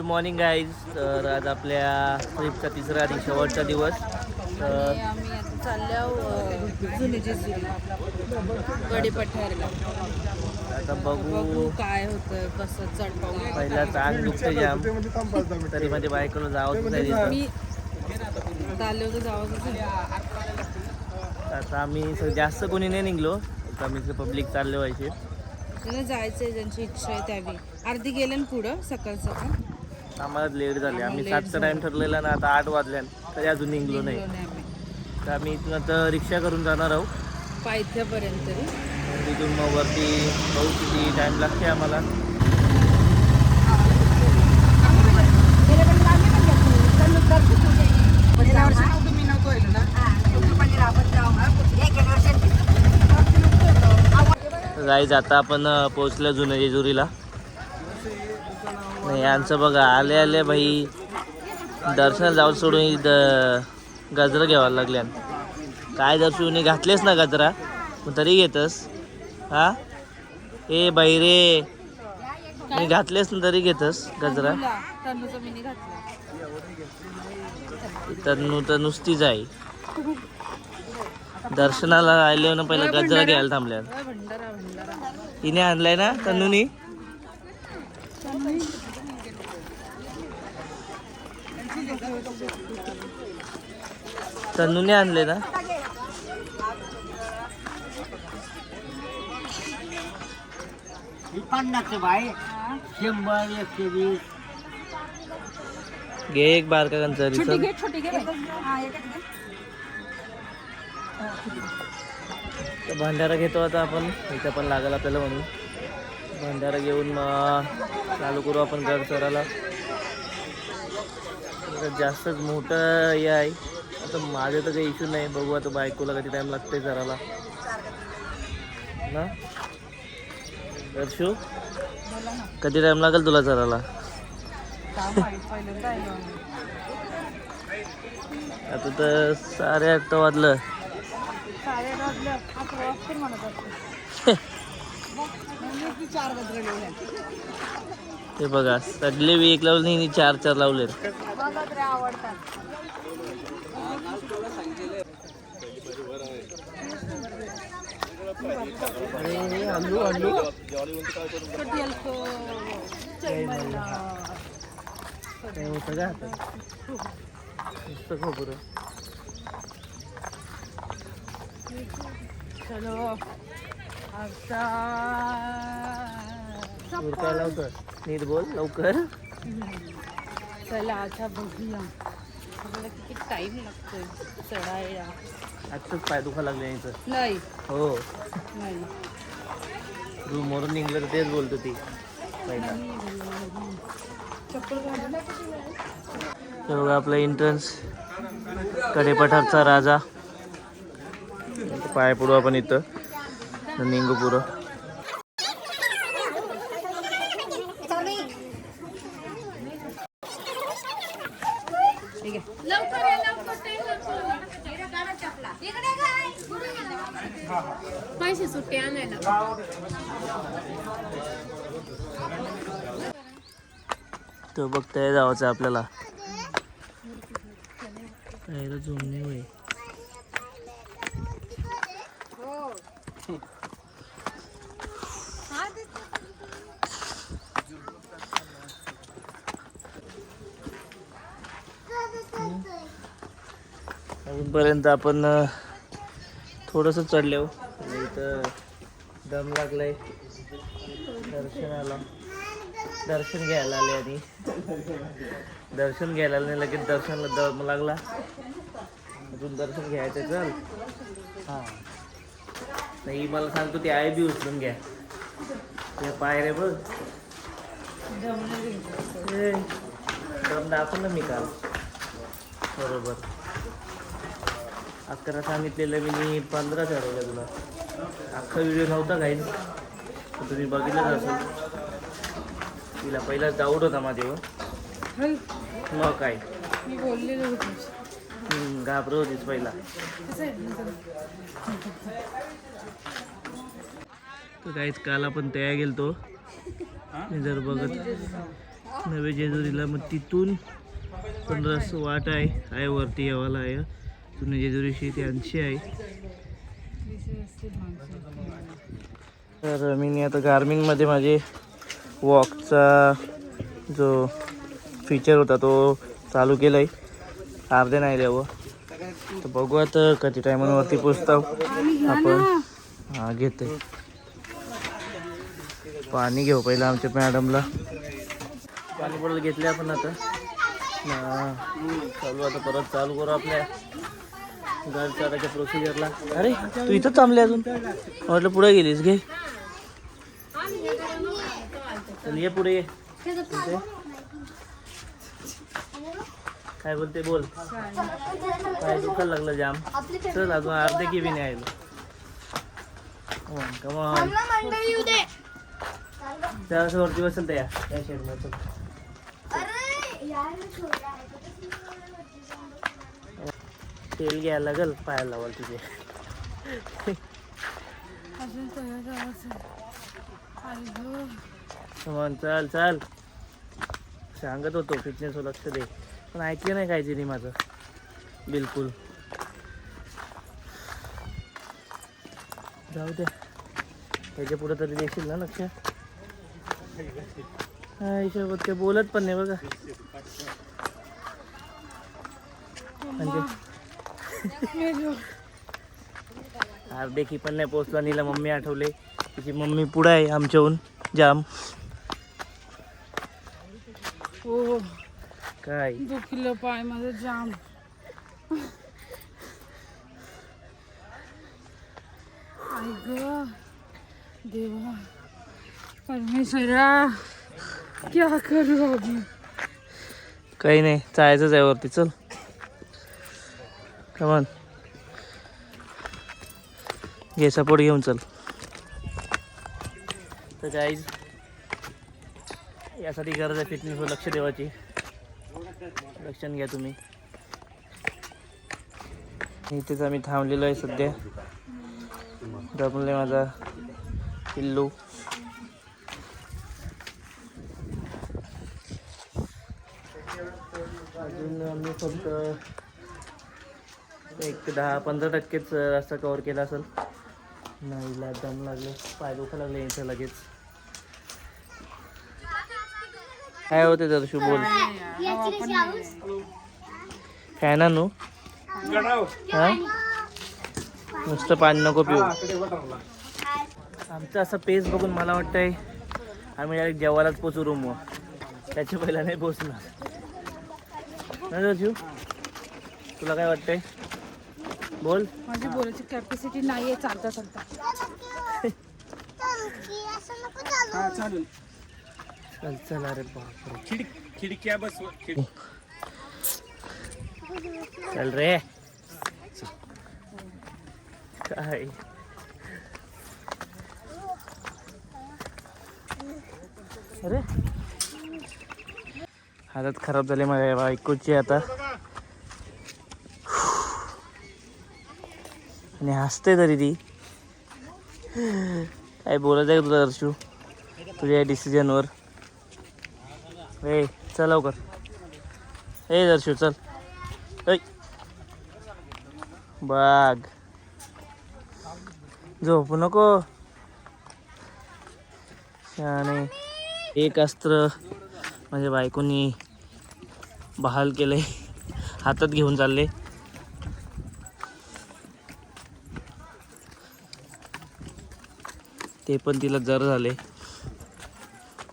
Good morning guys. तर आज आपल्या ट्रिपचा तिसरा आणि शेवटचा दिवस. तर आम्ही आता चाललो जुनी गडीपठारला. आता बघू काय होतं, कसं चढतो. पहिला अंग दुखते जाम, तरी माझ्या बायकोला जावंच नाही तिथं. मी चाललो होतं जावं. आता आम्ही जास्त कोणी नाही निघलो, आम्ही पब्लिक चालले व्हायचे. त्यांना जायचंय, ज्यांची इच्छा आहे त्यावी. अर्धी गेले ना पुढं सकाळ सकाळ. आम्हाला लेट झाले. आम्ही 7चा टाइम ठरलेला ना, आता 8 वाजल्या तरी अजून निघलो नाही. तर आम्ही इथून आता रिक्षा करून जाणार आहोत पायथ्यापर्यंत. तिथून मग वरती बघू किती टाइम लागते आम्हाला. गाईज आता आपण पोहोचलो जुन्या जेजुरीला. नाही यांचं बघा, आले आले भाई दर्शनाला जाऊन सोडून गजरा घ्यावा लागल्या. काय दर्शनी घातलेस ना गजरा, पण तरी घेतस. हा ए बाई रे, मी घातलेस ना तरी घेतस गजरा. तन्नू तर नुसतीच आहे. दर्शनाला आले ना, पहिला गजरा घ्यायला थांबल्या. तिने आणलाय ना तन्नूनी. तन्नूने आणले ना. घे एक बारका कंचरी. भंडारा घेतो आता आपण. इथं पण लागल आपल्याला म्हणून भंडारा घेऊन मग चालू करू आपण घर चरायला. जास्तच मोठं हे आहे. आता माझं तर काही इश्यू नाही. बघू आता बायकोला कधी टाइम लागते चरायला ना. दर्शू, कधी टाइम लागेल तुला चरायला? आता तर 8:30 वाजलं. ते बघा, सगळे एक लावले नाही, 4 लावले. होतं का नुसतं खोबरं. चलो आता काय लवकर नीट बोल लवकर. चला आता बघूया आपल्याला किती टाइम लागतोय चढायला. आजच पाय दुखा लागले इथं. नाही हो नाही, रूमवरून निघलं तर तेच बोलतो ती पहिला. बघा आपला एंट्रन्स कडेपठारचा राजा. पाय पडू आपण इथं निंगू पुरं. पैसे सुट्टे आणायला. तो बघताय जायचं आपल्याला. झूम नाही होईल. अजूनपर्यंत आपण थोडंसं चढलो. इथं दम लागलाय. दर्शन घ्यायला आले आणि दर्शन घ्यायला आले, लगेच दर्शनला दम लागला. अजून दर्शन घ्यायचं चल. हां नाही, मला सांगतो ती आई बी उचलून घ्या. ते पायऱ्या बघ. दम दाखव ना मी काल बरोबर. 11 सांगितलेलं मी 15 ठरवलं तुला. अख्खा व्हिडिओ नव्हता काही, तुम्ही बघितलंच असेल. तिला पहिला डाऊट होता माझ्यावर, मग काय मी बोललेलो होतो. घाबरत होतीस पहिला. तर काहीच काल आपण तयार गेलतो. जर बघत नवे जेजुरीला. मग तिथून 1500 वाट आहे वरती यावाला आहे. जुने जेजुरीशी ते 80 आहे. तर मी आता गार्मिंगमध्ये माझे वॉकचा जो फीचर होता तो चालू केला आहे. अर्धे नाही द्यावं तर बघू आता किती टायमावरती पोचतो आपण. हा घेते पाणी घेऊ पहिलं आमच्या मॅडमला. पाणी बॉटल घेतले आपण आता. चालू आता परत चालू करू आपल्या घर चालायच्या प्रोसिजरला. अरे तू इथं थांबले अजून, म्हटलं पुढे गेलीस. घे चल ये पुढे ये. काय बोलते बोल. काय दुखायला लागलं जाम. चल अजून अर्धे की बी नाही आलो. कमॉन त्यावेळेस वरती बसेल त्या शेडमध्ये. तेल घ्यायला लागल पायाला लावाल तुझे. कमॉन चल चल. सांगत होतो फिटनेसवर लक्ष दे पण ऐकले नाही काय तिने माझं बिलकुल. जाऊ दे त्याच्या पुढे तरी देशील ना लक्ष. हिशोबात ते बोलत पण नाही बघा. म्हणजे अर्धे की पण नाही पोचला. नीला मम्मी आठवले. तिची मम्मी पुढे आहे आमच्याहून जाम. हो काय दुखलं पाय माझं जाम. आई ग देवा परमेश्वरा क्या करू अभी. काही नाही जायचंच आहे वरती. चल कमान घे सपोर्ट घेऊन चल. तर गाईज यासाठी गरज आहे फिटनेसवर लक्ष देवाची. लक्षण घ्या तुम्ही. इथेच आम्ही थांबलेलो आहे सध्या. दमले माझा पिल्लू. अजून आम्ही फक्त 10-15% रस्ता कव्हर केला असेल. नाहीला दम लागले, पाय दुखायला लागले यांचं लगेच. काय होते दर्शू बोल. फॅन आणू हा नुसतं पाणी नको पिऊ. आमचं असं पेस बघून मला वाटतंय आम्ही डायरेक्ट जेवायलाच पोचू रूमवर. त्याच्या पहिला नाही पोचणार ना दर्शू. तुला काय वाटतंय बोल. माझी बोलायची कॅपॅसिटी नाहीये चालता चालता. चल चल. अरे बापरे खिडक्या बस. चल रे. काय अरे हालत खराब झाली माझ्या बायकोची आता. आणि हसते तरी ती. काय बोलायचं आहे तुला दर्शू तुझ्या या डिसिजनवर. ए चल लवकर. ए दर्शू चल. ऐ बाग झोपू नको. आणि एक अस्त्र माझ्या बायकोनी बहाल केले. हातात घेऊन चालले. ते पण तिला जर झाले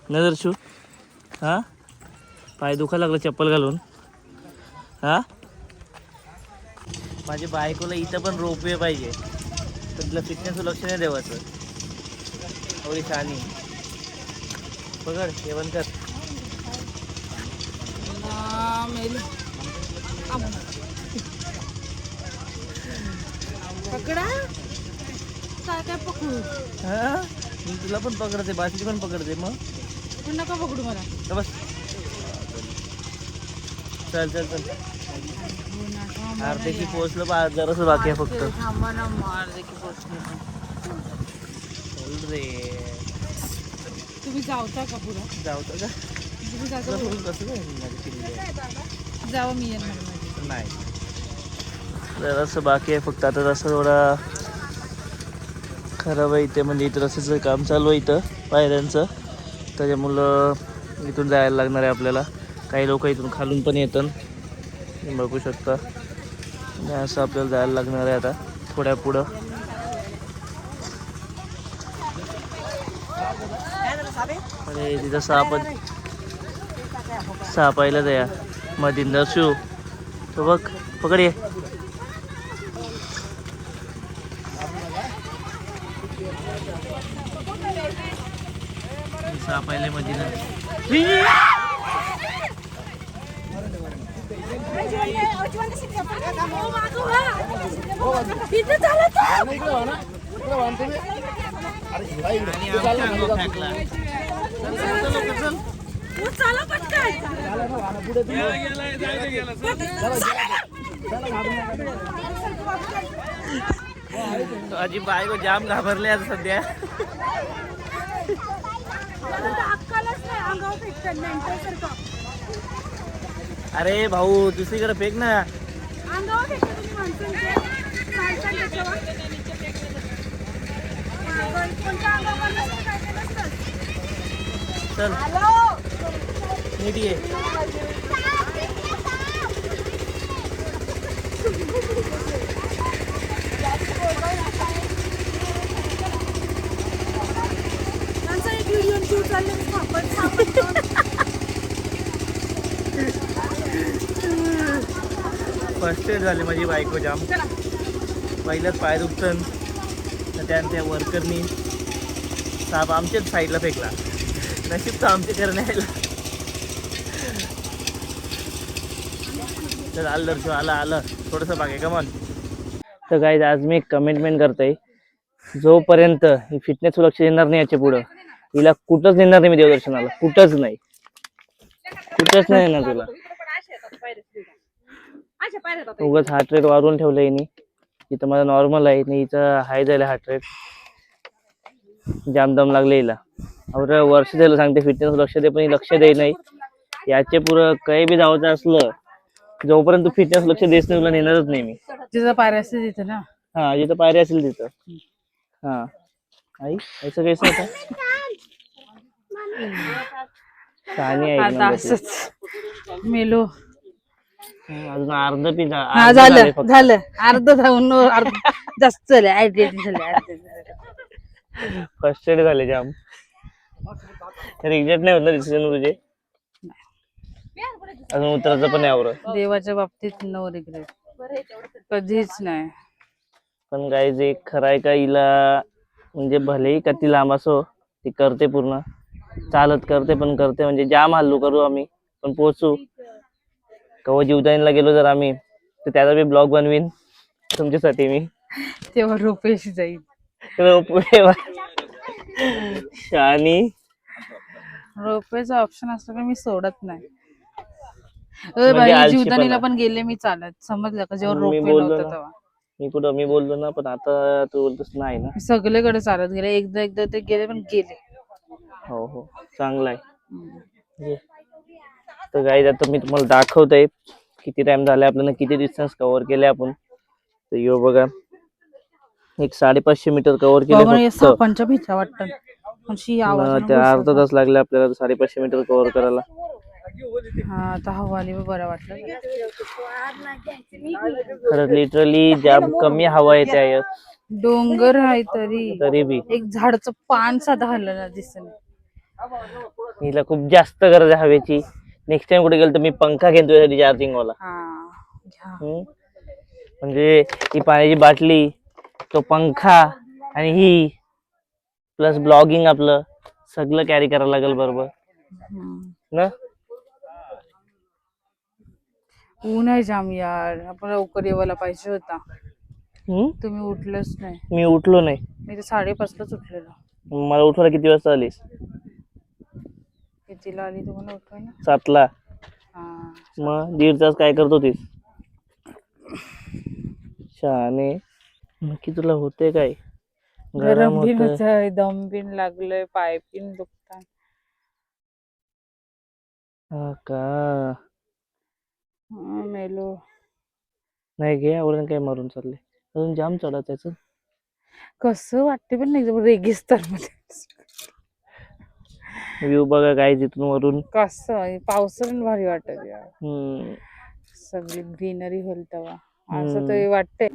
न दर्शू. हां पाय दुखायला लागलं चप्पल घालून. हां माझ्या बायकोला इथं पण रोपवे पाहिजे पण तिला फिटनेसवर लक्ष नाही देवाचं. एवढी शहाणी. पकड जेवण कर. पकडा काय काय पकडू. हां मी तुला पण पकडते बाकीची पण पकडते. मग पण नका पकडू मला. तर बस. चल चल चल. अर्धे की पोचलो जरासं बाकी आहे फक्त. थांबा ना अर्धे की पोचलो. चल रे. तुम्ही जावता का पुढं. जाऊ का. तुम्ही जागा तुला बघा. सोडून कसं काय निघणार चिल्ली? जावं मी येणार मध्ये. नाही जरासं बाकी आहे फक्त आता जसं थोडा खराब आहे इथे म्हणजे इथं रस्त्याचं काम चालू आहे इथं पायऱ्यांचं त्याच्यामुळं इथून जायला लागणार आहे आपल्याला. काही लोक इथून खालून पण येतात तुम्ही बघू शकता आणि असं आपल्याला जायला लागणार आहे आता थोड्या पुढं. अरे तिथं सापायला द्या मधिंदर शू तो बघ पकड ये. सापायला मधिंदर माझी बायको जाम घाबरले आता सध्या. अरे भाऊ दुसरीकडे फेक ना. चल नीट ये. फर्स्ट एड झाली माझी बायको जाम. पहिल्याच पाय दुखतं त्यानं त्या वर्करनी साप आमच्याच साईडला फेकला. नशीब तर आमच्या करण्याला. तर आलं दर्शन आलं थोडंसं बाकी कमॉन. तर गाईज आज मी एक कमिटमेंट करतोय जोपर्यंत ही फिटनेस लक्ष देणार नाही याच्या पुढं हिला कुठंच नेणार नाही मी देवदर्शनाला. कुठंच नाही येणार तुला. उगाच हार्ट रेट वाढवून ठेवलं हिने. इथं माझा नॉर्मल आहे नाही हिचं हाय झालं हार्ट रेट. जाम दम लागले हिला. अरे वर्ष झालं सांगते फिटनेस लक्ष दे पण ही लक्ष दे नाही. याचे पुरं काही बी जायचं असलं जोपर्यंत तू फिटनेस लक्ष देस नाही तुला नेणारच नाही मी. तिथं पायऱ्या असते तिथं ना. हा जिथं पायरी असेल तिथं. हा आई असं काहीच नव्हतं. शहाणी आहे आता असंच मेलो. अजून अर्ध पिझ्झा हा झालं अर्ध जाऊन जास्त झाले. फर्स्ट एड झाले जाम. रिग्रेट नाही होत ना डिसिजन तुझे. अजून उतरायचं पण यावर. देवाच्या बाबतीत नो रिग्रेट कधीच नाही. पण काय जे खरं आहे का हिला म्हणजे भलेही का ती लांब असो ती करते पूर्ण चालत करते पण करते म्हणजे जाम हल्लू करू आम्ही पण पोहोचू. कवा जीवदानीला गेलो जर आम्ही तर त्याचा बी ब्लॉग बनवीन तुमच्यासाठी मी. तेव्हा रुपेश जाईल. आणि रोपेचा ऑप्शन असलं का मी सोडत नाही. म्हणजे जीवदानीला पण गेले मी चालत समजलं का जेव्हा रोपे नव्हतं तेव्हा. मी बोललो ना पण आता तू बोलतोस नाही ना. सगळीकडे चालत गेले एकदा ते गेले पण गेले. हो चांगलं आहे. तर गाईज आता मी तुम्हाला दाखवतोय किती टाइम झालाय आपल्याला किती डिस्टन्स कव्हर केले आपण. तर यो बघा एक 550 मीटर कव्हर केले फक्त. सापांच्या भीती वाटतं. त्या अर्धा तास लागला आपल्याला 550 मीटर कव्हर करायला. हा आता हवा आली बरं वाटलं. खरं लिटरली जाम कमी हवा येते आहे. डोंगर आहे तरी बी एक झाडचं पान साधा हललं दिसत. हिला खूप जास्त गरज आहे हवेची. नेक्स्ट टाइम कुठे गेलो तर मी पंखा घेतो यासाठी चार्जिंग वाला. म्हणजे ही पाण्याची बाटली तो पंखा आणि ही प्लस ब्लॉगिंग आपलं सगळं कॅरी करायला लागेल बरोबर ना. ऊन आहे जाम यार. आपण लवकर येवायला पाहिजे होता. तुम्ही उठलेच नाही. मी उठलो नाही. मी तर 5:30लाच उठलेलो. मला उठवायला किती वाजता आलीस? कितीला आली तुम्हाला उठवायला? 7ला. मग 1.5 तास काय करत होतीस? शहाणे नक्की तुला होते काय? गरम बिन होतंय, दम बिन लागलंय, पाय बिन दुखतात. हा का? मेलो. नाही घे, आवडून काय मारून चालले, अजून जाम चढा त्याच. कसं वाटते पण एकदम रेगिस्तान मध्ये. व्ह्यू बघा काय तिथून वरून. कसं पावसाळ्यात भारी वाटत यार, हम्म सगळी ग्रीनरी होईल तेव्हा असं हम्म. तर वाटतंय.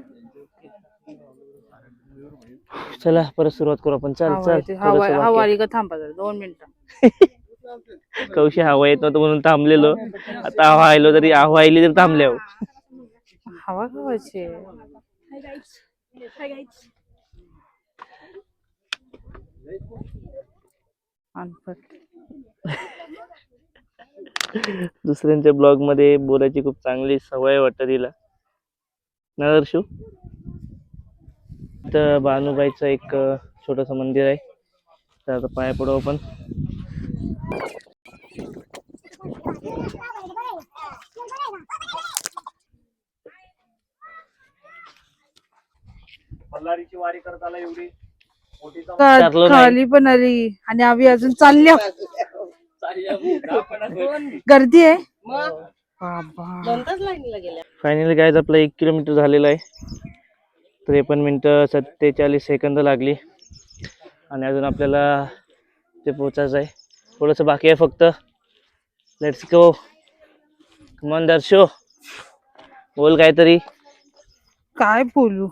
चला परत सुरुवात करू आपण. चल हवा चल येते, थोडस हवा बाकी हवा आहे. आली का थांबा जरा 2 मिनिटं. कौशी हवा येत नव्हतं म्हणून थांबलेलो, आता हवा आलो तरी हवा आली तरी थांबल्यावर. हवा खावायची. अनपट. दुसऱ्यांच्या ब्लॉग मध्ये बोलायची खूप चांगली सवय वाटतं तिला ना दर्शू. तर बानुबाईचं एक छोटस मंदिर आहे, तर आता पाया पडू आपण. मल्हारीची वारी करत आला एवढी विचारलो नाही. खाली पण आली आणि आम्ही अजून चालल्या. गर्दी आहे. फायनली काय आपला 1 किलोमीटर झालेला आहे. 53 मिनिटं 47 सेकंद लागली आणि अजून आपल्याला ते पोचायचं आहे. थोडंसं बाकी आहे फक्त. Let's go. कमॉन दर्शो, बोल काहीतरी. काय बोलू.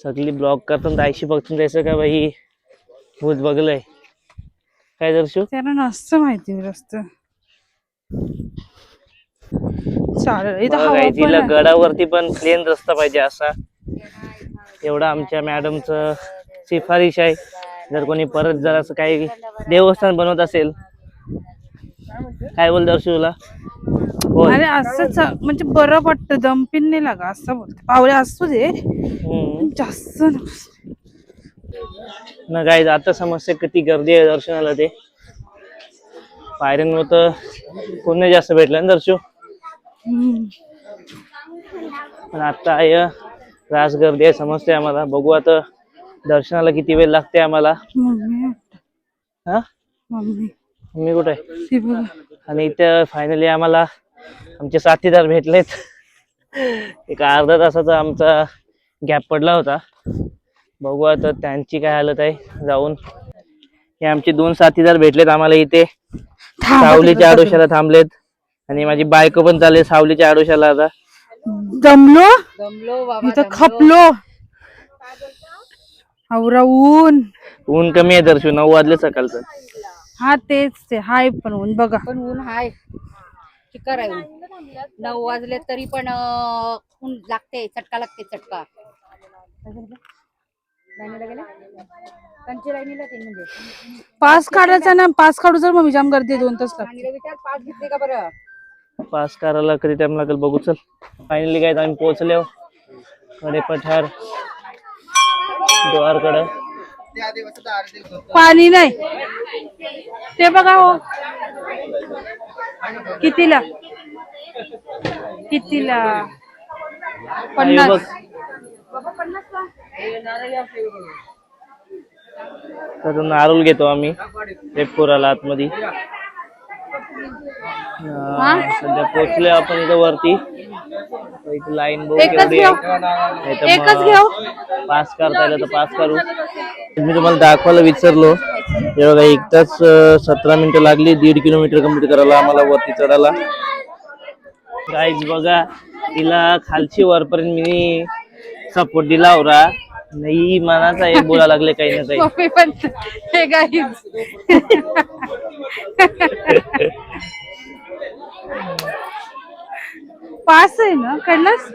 सगळी ब्लॉग करताना 80% द्यायचं का बाई भूत बघलंय काय दर्शू. त्यांना नसतं माहिती रस्त. चालेल इथं बघा हवा काय पण तिला आहे. गडावरती पण प्लेन रस्ता पाहिजे असा, एवढा आमच्या मॅडमचं शिफारिश आहे. जर कोणी परत जर असं काही देवस्थान बनवत असेल. काय बोल दर्शूला बोल. अरे असंच म्हणजे बरं वाटतं, दमपिन नाही लागा असं बोलते. पावले असू दे जास्त ना काय आता समस्या किती गर्दी आहे दर्शनाला. ते पायऱ्यांवर तर कोणी जास्त भेटलं ना दर्शू. पण आता आहे रास गर्दी आहे समजते आम्हाला. बघू आता दर्शनाला किती वेळ लागते आम्हाला. हा मम्मी कुठे आहे. आणि इथे फायनली आम्हाला आमचे साथीदार भेटलेत. एक अर्धा तासाचा आमचा गॅप पडला होता. बघू आता त्यांची काय हालत आहे जाऊन. हे आमचे 2 साथीदार भेटलेत आम्हाला इथे सावलीच्या आडोशाला थांबलेत. आणि माझी बायको पण चालले सावलीच्या आडोशाला. आता दमलो इथं खपलो. आवरा ऊन कमी आहे दर्शू, 9 वाजले सकाळचं. हा तेच ते हाय पण ऊन बघा. पण ऊन हाय चिकर आहे. 9 वाजले तरी पण ऊन लागते, चटका लागते चटका. पास काढायचा ना, पास काढू जर मग जाम गर्दी 2 तास लागते. विचार पाच घेतले का बरं. पास करायला कधी टाइम लागेल बघू. चल फायनली काय आम्ही पोहोचलो कडे पठार द्वारकडं. पाणी नाही ते बघा हो. कितीला 50. तर नारळ घेतो आम्ही पेटपुराला आतमध्ये. सध्या पोहोचलोय आपण इथं वरती. इथे लाईन बघू केवढी आहे. पास करता आलं तर पास करू. मी तुम्हाला दाखवायला विसरलो. हे बघा 1 तास 17 मिनिटं लागली 1.5 किलोमीटर कम्प्लीट करायला आम्हाला वरती चढायला. गाईज बघा तिला खालची वरपर्यंत मी सपोर्ट दिला होता. नाही मनाचा एक बोला लागले काही ना काही. पण हे गाईज पास आहे ना कडलास.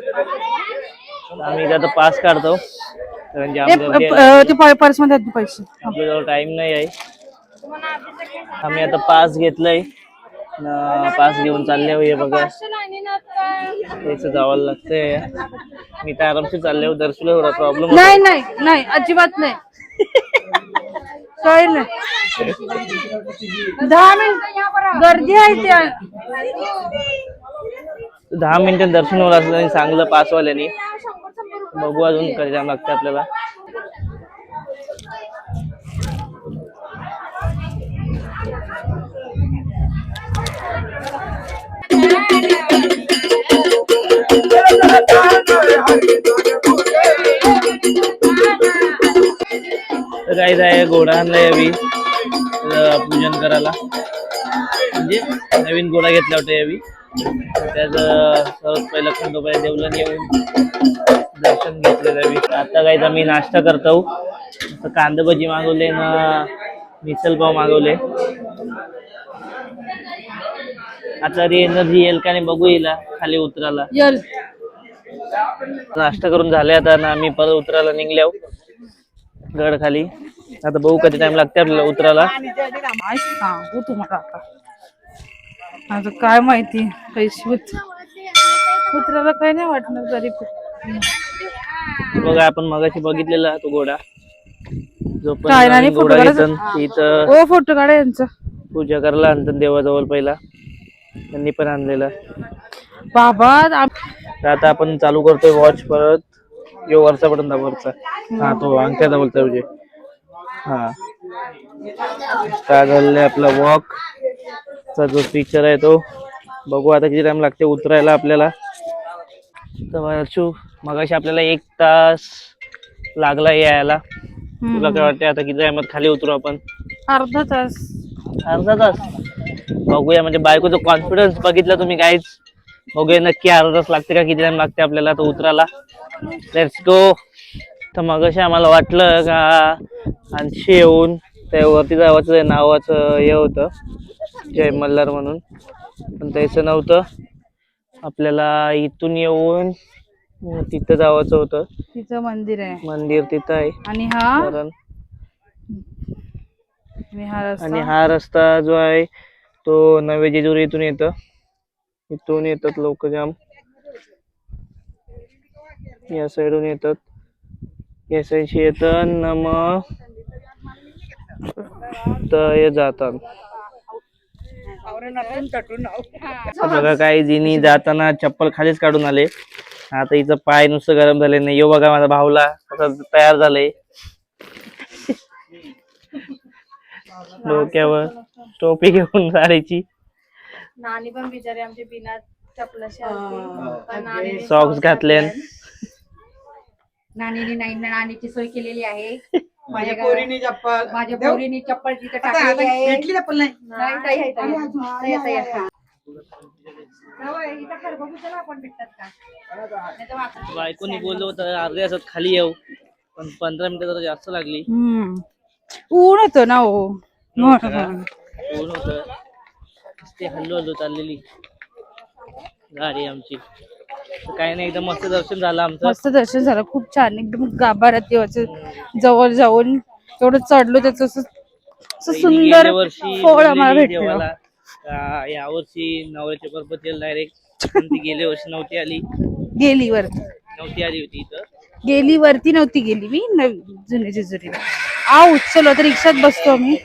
आम्ही आता पास काढतो कारण जाम गर्दी आहे. ते पर्स मध्ये आहेत पैसे. आपल्याजवळ टाइम नाही आहे. आम्ही आता पास घेतलंय, पास घेऊन चालले हे बघा. त्याच जावं लागतंय. मी तर आरामशीर चालले. दर्शूला एवढा प्रॉब्लेम नाही नाही नाही अजिबात नाही. काही नाही 10 मिनिट गर्दी आहे त्या. 10 मिनिटात दर्शन होत असलं चांगलं पासवाल्याने. बघू अजून कधी जाम लागतं आपल्याला. तर काय आहे घोडा आणलाय यावी पूजन करायला, म्हणजे नवीन घोडा घेतला होता यावी. त्याचं सर्वात पहिलं खंडोबाई देवलं येऊन दर्शन घेतलेलं यावी. आता काय आम्ही नाश्ता करतो. कांदा भजी मागवले ना मिसल पाव मागवले. आता एनर्जी येईल का नाही बघू, येईल खाली उतरायला. नाश्ता करून झाले आता ना, आम्ही परत उतरायला निघल्या गड खाली. आता बघू कधी टाइम लागते आपल्याला उतरायला. काय सांगू तुम्हाला आता काय माहिती पैसे उतरायला काही नाही वाटणार तरी बघा आपण मगाशी बघितलेला तो घोडा, जो पण काय नाही नवीन फोटो घोडा काढायचा. घेतात तिथं ओ फोटो काढा यांचा. पूजा करायला आणतात देवाजवळ पहिला, त्यांनी पण आणलेला. बाबा तर आता आपण चालू करतोय वॉच परत. यो वरचा बटन दाबवरचा, हा तो अंगठ्या दाबवरचा म्हणजे. हा काय झालंय आपला वॉक चा जो फीचर आहे तो बघू आता किती टाइम लागते उतरायला आपल्याला. तर मगाशी आपल्याला 1 तास लागला यायला. तुला काय वाटतंय आता किती टाइमात खाली उतरू आपण? अर्धा तास. अर्धा तास बघूया, म्हणजे बायकोचा कॉन्फिडन्स बघितला तुम्ही काहीच. बघूया नक्की अर्धा तास लागते का किती टाइम लागते आपल्याला तो उतरायला. Let's go. तर मगाशी आम्हाला वाटलं का आणखी येऊन त्यावरती जावाचं नावाचं हे होतं जय मल्हार म्हणून, पण त्याचं नव्हतं. आपल्याला इथून येऊन तिथं जावाचं होतं. तिचं मंदिर आहे, मंदिर तिथं आहे. आणि हा रस्ता जो आहे तो नवे जेजुरी इथून इथून येतात लोक जाम. या साईडून येतात, या साईडशी येतात ना, मग तर हे जातात. बघा काही जिनी जाताना चप्पल खालीच काढून आले. आता हिचं पाय नुसतं गरम झाले नाही. यो बघा माझा भाऊला असं तयार झालंय, डोक्यावर टोपी घेऊन साडीची. नानी पण बिचारी आमची बिना चपलाची सॉक्स घातले. नानीची सोय केलेली आहे. माझ्या पोरीने चप्पल तिथे टाकलेली आहे. बायकोनी बोललो होतं अर्ध्या तासात खाली येऊ, पण 15 मिनिटं जरा जास्त लागली. ऊन होतं ना. ऊन होतं. ते हल्लो चाललेली गाडी आमची. काही नाही, एकदम मस्त दर्शन झालं आमचं. मस्त दर्शन झालं, खूप छान. एकदम गाभाऱ्यात देवाचं जवळ जाऊन एवढं चढलो, त्याचं सुंदर फळ आम्हाला भेटलं. या वर्षी नवऱ्याच्या पर्पज डायरेक्ट. ती गेल्या वर्षी नव्हती आली. गेली होती इथं. गेली वरती नव्हती गेली मी जुन्या जेजुरीला. चलो आता रिक्षात बसतो आम्ही.